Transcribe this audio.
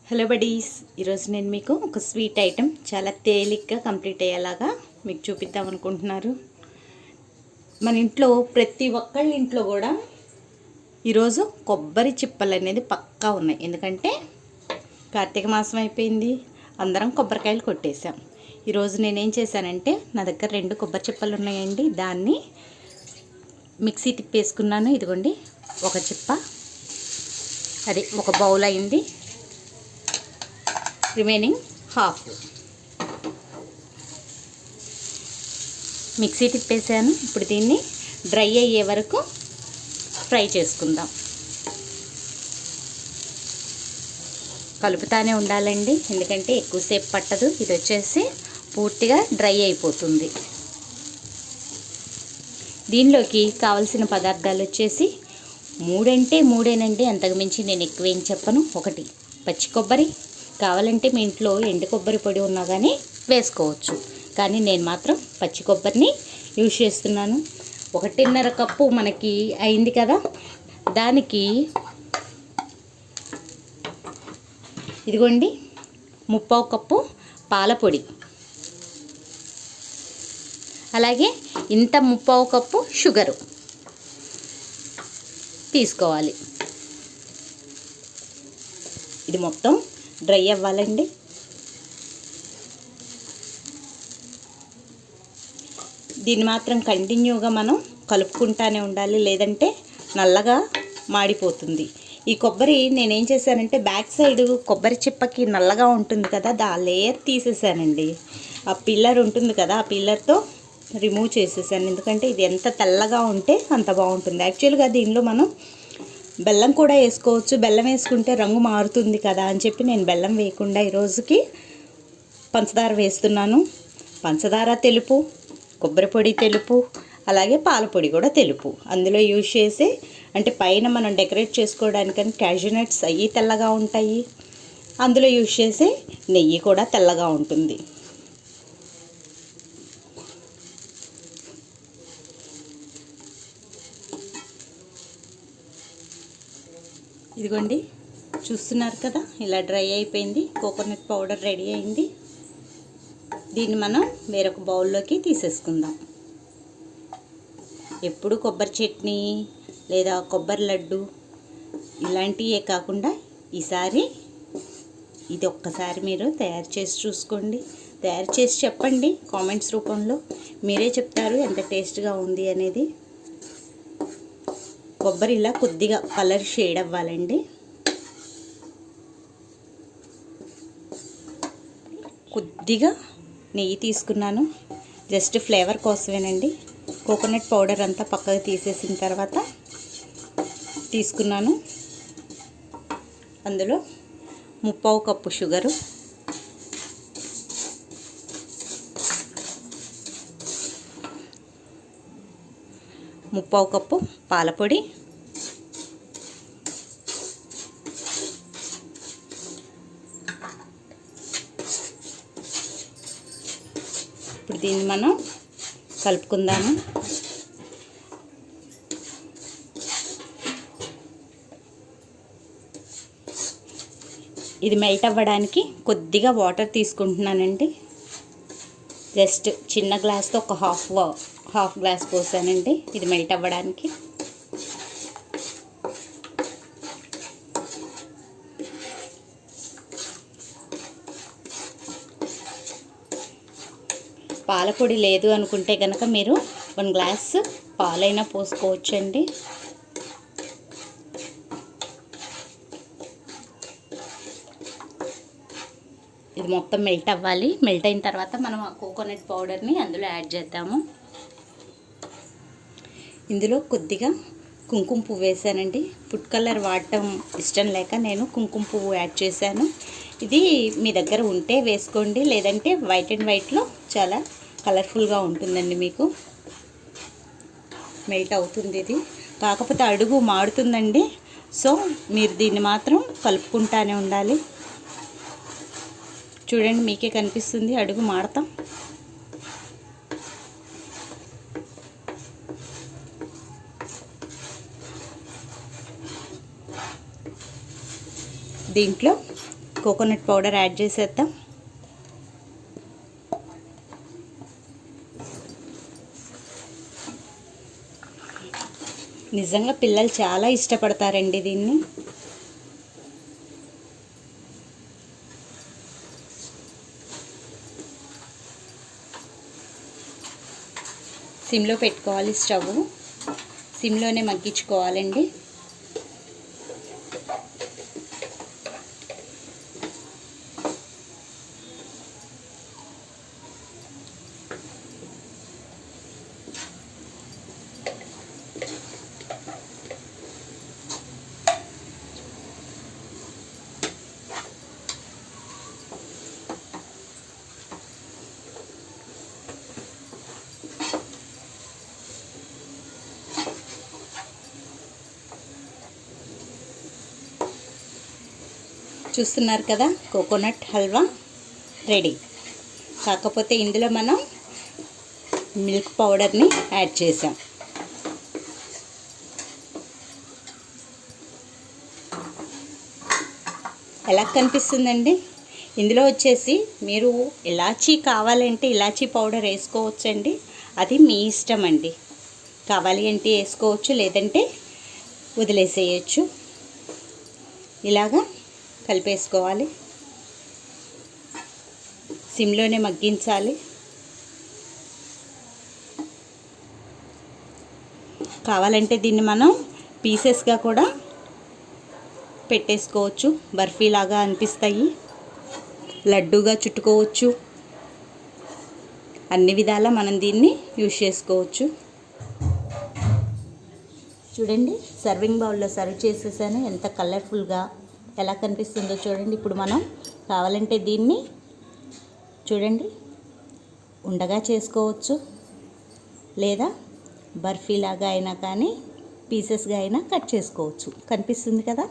Hello buddies, ఈరోజు నేను మీకు ఒక స్వీట్ ఐటెం చాలా తేలిగ్గా కంప్లీట్ అయ్యేలాగా మీకు చూపిద్దాం అనుకుంటున్నారు. మన ఇంట్లో ప్రతి ఒక్కళ్ళ ఇంట్లో కూడా ఈరోజు కొబ్బరి చిప్పలు అనేది పక్కా ఉన్నాయి. ఎందుకంటే కార్తీక మాసం అయిపోయింది, అందరం కొబ్బరికాయలు కొట్టేసాం. ఈరోజు నేనేం చేశానంటే, నా దగ్గర 2 కొబ్బరి చిప్పలు ఉన్నాయండి. దాన్ని మిక్సీ తిప్పేసుకున్నాను. ఇదిగోండి, ఒక చిప్ప అది ఒక బౌల్ అయింది, రిమైనింగ్ హాఫ్ మిక్సీ తిప్పేసాను. ఇప్పుడు దీన్ని డ్రై అయ్యే వరకు ఫ్రై చేసుకుందాం. కలుపుతానే ఉండాలండి, ఎందుకంటే ఎక్కువసేపు పట్టదు. ఇది వచ్చేసి పూర్తిగా డ్రై అయిపోతుంది. దీనిలోకి కావలసిన పదార్థాలు వచ్చేసి 3 అంటే 3 అంతకు మించి నేను ఎక్కువ ఏం చెప్పను. 1 పచ్చి కొబ్బరి, కావాలంటే మీ ఇంట్లో ఎండు కొబ్బరి పొడి ఉన్నా కానీ వేసుకోవచ్చు, కానీ నేను మాత్రం పచ్చి కొబ్బరిని యూజ్ చేస్తున్నాను. 1.5 కప్పు మనకి అయింది కదా, దానికి ఇదిగోండి 3/4 కప్పు పాల పొడి, అలాగే ఇంత 3/4 కప్పు షుగరు తీసుకోవాలి. ఇది మొత్తం డ్రై అవ్వాలండి. దీన్ని మాత్రం కంటిన్యూగా మనం కలుపుకుంటానే ఉండాలి, లేదంటే నల్లగా మాడిపోతుంది. ఈ కొబ్బరి నేనేం చేశానంటే, బ్యాక్ సైడ్ కొబ్బరి చిప్పకి నల్లగా ఉంటుంది కదా, దా లేయర్ తీసేసానండి. ఆ పిల్లర్ ఉంటుంది కదా, ఆ పిల్లర్తో రిమూవ్ చేసేసాను. ఎందుకంటే ఇది ఎంత తెల్లగా ఉంటే అంత బాగుంటుంది. యాక్చువల్గా దీనిలో మనం బెల్లం కూడా వేసుకోవచ్చు. బెల్లం వేసుకుంటే రంగు మారుతుంది కదా అని చెప్పి నేను బెల్లం వేయకుండా ఈరోజుకి పంచదార వేస్తున్నాను. పంచదార తెలుపు, కొబ్బరి పొడి తెలుపు, అలాగే పాల పొడి కూడా తెలుపు. అందులో యూజ్ చేసి, అంటే పైన మనం డెకరేట్ చేసుకోవడానికని క్యాష్యూ నట్స్ అవి తెల్లగా ఉంటాయి. అందులో యూజ్ చేసే నెయ్యి కూడా తెల్లగా ఉంటుంది. ఇదిగోండి, చూస్తున్నారు కదా, ఇలా డ్రై అయిపోయింది. కోకోనట్ పౌడర్ రెడీ అయింది. దీన్ని మనం వేరొక బౌల్లోకి తీసేసుకుందాం. ఎప్పుడు కొబ్బరి చట్నీ లేదా కొబ్బరి లడ్డు ఇలాంటివే కాకుండా ఈసారి ఇది ఒక్కసారి మీరు తయారు చేసి చూసుకోండి. తయారు చేసి చెప్పండి కామెంట్స్ రూపంలో. మీరే చెప్తారు ఎంత టేస్ట్గా ఉంది అనేది. కొబ్బరి ఇలా కొద్దిగా కలర్ షేడ్ అవ్వాలండి. కొద్దిగా నెయ్యి తీసుకున్నాను, జస్ట్ ఫ్లేవర్ కోసమేనండి. కోకోనట్ పౌడర్ అంతా పక్కకు తీసేసిన తర్వాత తీసుకున్నాను. అందులో 3/4 కప్పు షుగరు, ముప్పావు కప్పు పాలపొడి, ఇప్పుడు దీన్ని మనం కలుపుకుందాము. ఇది మెల్ట్ అవ్వడానికి కొద్దిగా వాటర్ తీసుకుంటున్నానండి. జస్ట్ చిన్న గ్లాస్తో ఒక హాఫ్ గ్లాస్ పోసానండి, ఇది మెల్ట్ అవ్వడానికి. పాలపొడి లేదు అనుకుంటే కనుక మీరు 1 గ్లాస్ పాలైనా పోసుకోవచ్చండి. ఇది మొత్తం మెల్ట్ అవ్వాలి. మెల్ట్ అయిన తర్వాత మనం ఆ కోకోనట్ పౌడర్ని అందులో యాడ్ చేద్దాము. ఇందులో కొద్దిగా కుంకుమ పువ్వు వేసానండి. ఫుడ్ కలర్ వాడటం ఇష్టం లేక నేను కుంకుమ పువ్వు యాడ్ చేశాను. ఇది మీ దగ్గర ఉంటే వేసుకోండి, లేదంటే వైట్ అండ్ వైట్లో చాలా కలర్ఫుల్గా ఉంటుందండి. మీకు మెల్ట్ అవుతుంది ఇది, కాకపోతే అడుగు మాడుతుందండి. సో మీరు దీన్ని మాత్రం కలుపుకుంటానే ఉండాలి. చూడండి, మీకే కనిపిస్తుంది అడుగు మాడతాం. దీంట్లో కోకోనట్ పౌడర్ యాడ్ చేసేద్దాం. నిజంగా పిల్లలు చాలా ఇష్టపడతారండి దీన్ని. సిమ్లో పెట్టుకోవాలి, స్టవ్ సిమ్లోనే మగ్గించుకోవాలండి. చూస్తున్నారు కదా, కోకోనట్ హల్వా రెడీ. కాకపోతే ఇందులో మనం మిల్క్ పౌడర్ని యాడ్ చేసాం. ఎలా కనిపిస్తుందండి? ఇందులో వచ్చేసి మీరు ఇలాచీ కావాలంటే ఇలాచీ పౌడర్ వేసుకోవచ్చండి, అది మీ ఇష్టం అండి. కావాలి అంటే వేసుకోవచ్చు, లేదంటే వదిలేసేయచ్చు. ఇలాగా కలిపేసుకోవాలి, సిమ్లోనే మగ్గించాలి. కావాలంటే దీన్ని మనం పీసెస్గా కూడా పెట్టేసుకోవచ్చు, బర్ఫీలాగా అనిపిస్తాయి, లడ్డూగా చుట్టుకోవచ్చు. అన్ని విధాలా మనం దీన్ని యూజ్ చేసుకోవచ్చు. చూడండి, సర్వింగ్ బౌల్లో సర్వ్ చేసేసాను. ఎంత కలర్ఫుల్గా ఎలా కనిపిస్తుందో చూడండి. ఇప్పుడు మనం కావాలంటే దీన్ని చూడండి ఉండగా చేసుకోవచ్చు, లేదా బర్ఫీలాగా అయినా కానీ పీసెస్గా అయినా కట్ చేసుకోవచ్చు. కనిపిస్తుంది కదా.